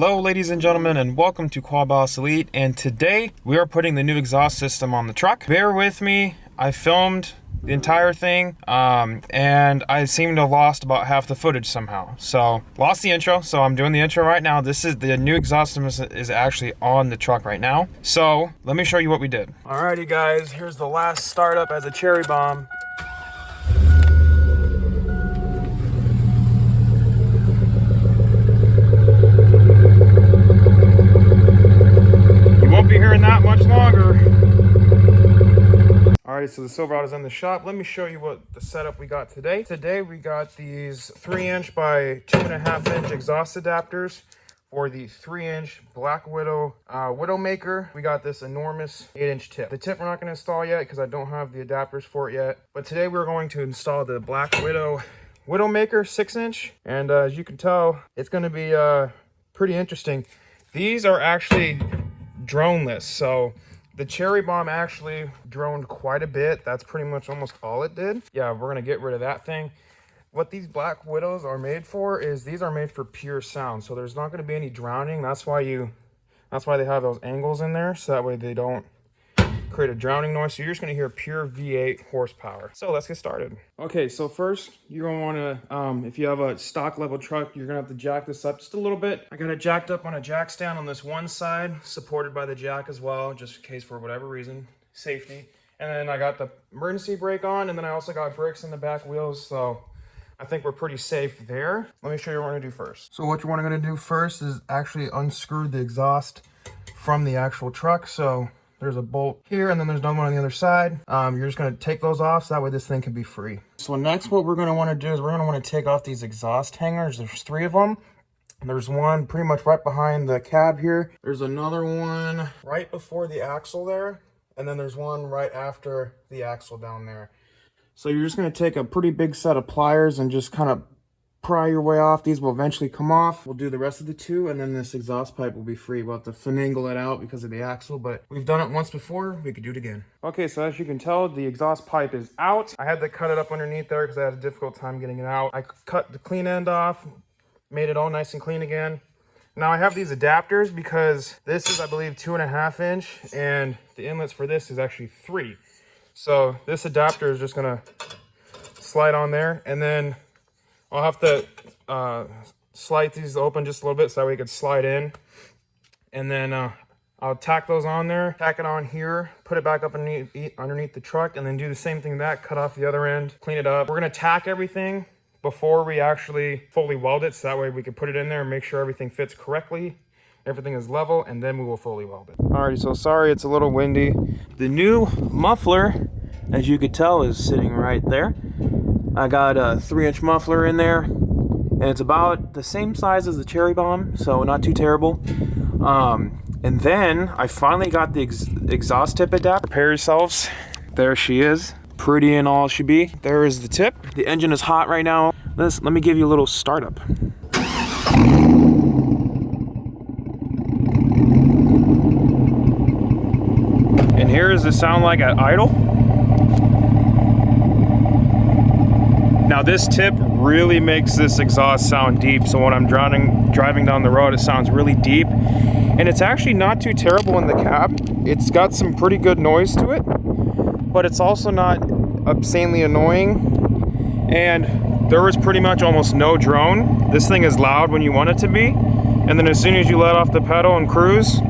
Hello ladies and gentlemen, and welcome to Quad Boss Elite, and today we are putting the new exhaust system on the truck. Bear with me, I filmed the entire thing and I seem to have lost about half the footage somehow. So lost the intro, so I'm doing the intro right now. This is the new exhaust system is actually on the truck right now. So let me show you what we did. Alrighty guys, here's the last startup as a cherry bomb. Won't be hearing that much longer. Alright, so the Silverado's in the shop. Let me show you what the setup we got today. Today we got these 3" by 2.5" exhaust adapters for the 3" Black Widow Widowmaker. We got this enormous 8" tip. The tip we're not going to install yet because I don't have the adapters for it yet. But today we're going to install the Black Widow Widowmaker 6". And as you can tell, it's going to be pretty interesting. These are actually droneless, so the cherry bomb actually droned quite a bit. That's pretty much almost all it did. Yeah, we're gonna get rid of that thing. What these Black Widows are made for is these are made for pure sound, so there's not going to be any drowning. That's why they have those angles in there, so that way they don't create a drowning noise. So you're just going to hear pure V8 horsepower. So let's get started. Okay, so first you're going to want to, if you have a stock level truck, you're going to have to jack this up just a little bit. I got it jacked up on a jack stand on this one side, supported by the jack as well, just in case for whatever reason, safety. And then I got the emergency brake on, and then I also got brakes in the back wheels, so I think we're pretty safe there. Let me show you what we're going to do first. So what you're going to do first is actually unscrew the exhaust from the actual truck. So there's a bolt here, and then there's another one on the other side. You're just going to take those off, so that way this thing can be free. So next what we're going to want to do is we're going to want to take off these exhaust hangers. There's 3 of them. There's one pretty much right behind the cab here. There's another one right before the axle there. And then there's one right after the axle down there. So you're just going to take a pretty big set of pliers and just kind of pry your way off. These will eventually come off. We'll do the rest of the 2, and then this exhaust pipe will be free. We'll have to finagle it out because of the axle, but we've done it once before. We could do it again. Okay, so as you can tell, the exhaust pipe is out. I had to cut it up underneath there because I had a difficult time getting it out. I cut the clean end off, made it all nice and clean again. Now I have these adapters because this is, I believe, 2.5", and the inlets for this is actually 3. So this adapter is just gonna slide on there, and then I'll have to slide these open just a little bit so that way it can slide in. And then I'll tack those on there, tack it on here, put it back up underneath the truck, and then do the same thing that, cut off the other end, clean it up. We're gonna tack everything before we actually fully weld it, so that way we can put it in there and make sure everything fits correctly, everything is level, and then we will fully weld it. Alrighty, so sorry it's a little windy. The new muffler, as you could tell, is sitting right there. I got a 3" muffler in there, and it's about the same size as the cherry bomb, so not too terrible. And then I finally got the exhaust tip adapter. Prepare yourselves. There she is, pretty and all she be. There is the tip. The engine is hot right now. Let me give you a little startup. And here is the sound like at idle. Now this tip really makes this exhaust sound deep, so when I'm driving down the road, it sounds really deep. And it's actually not too terrible in the cab. It's got some pretty good noise to it, but it's also not obscenely annoying. And there is pretty much almost no drone. This thing is loud when you want it to be, and then as soon as you let off the pedal and cruise,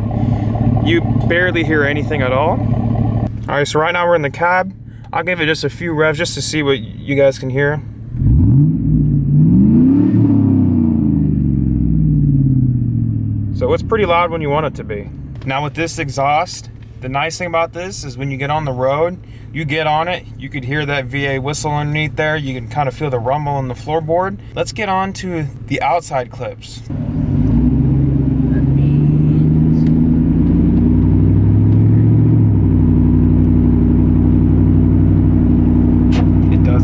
you barely hear anything at all. All right, so right now we're in the cab. I'll give it just a few revs just to see what you guys can hear. So it's pretty loud when you want it to be. Now with this exhaust, the nice thing about this is when you get on the road, you get on it, you could hear that VA whistle underneath there. You can kind of feel the rumble in the floorboard. Let's get on to the outside clips.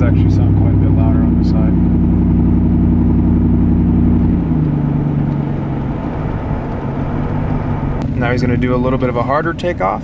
Actually sound quite a bit louder on the side. Now he's going to do a little bit of a harder takeoff.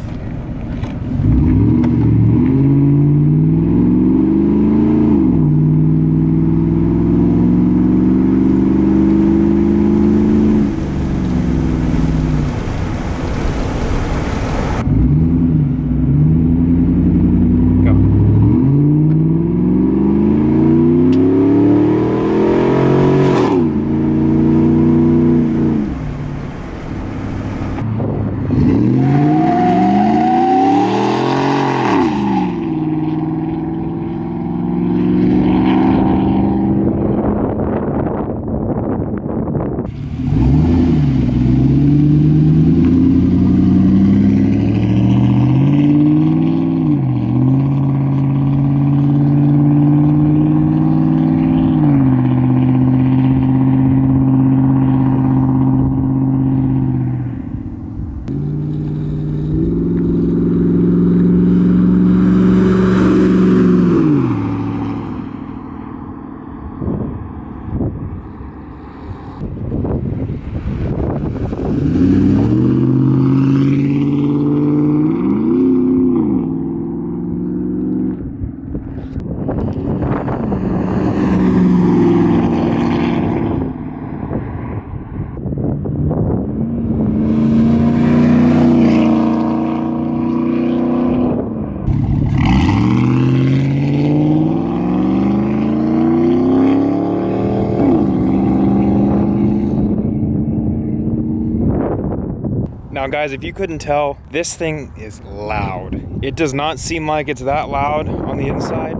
Now guys, if you couldn't tell, this thing is loud. It does not seem like it's that loud on the inside,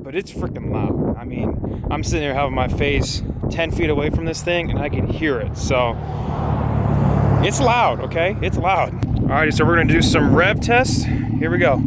but it's freaking loud. I mean, I'm sitting here having my face 10 feet away from this thing and I can hear it. So it's loud, okay? It's loud. Alrighty, so we're gonna do some rev tests. Here we go.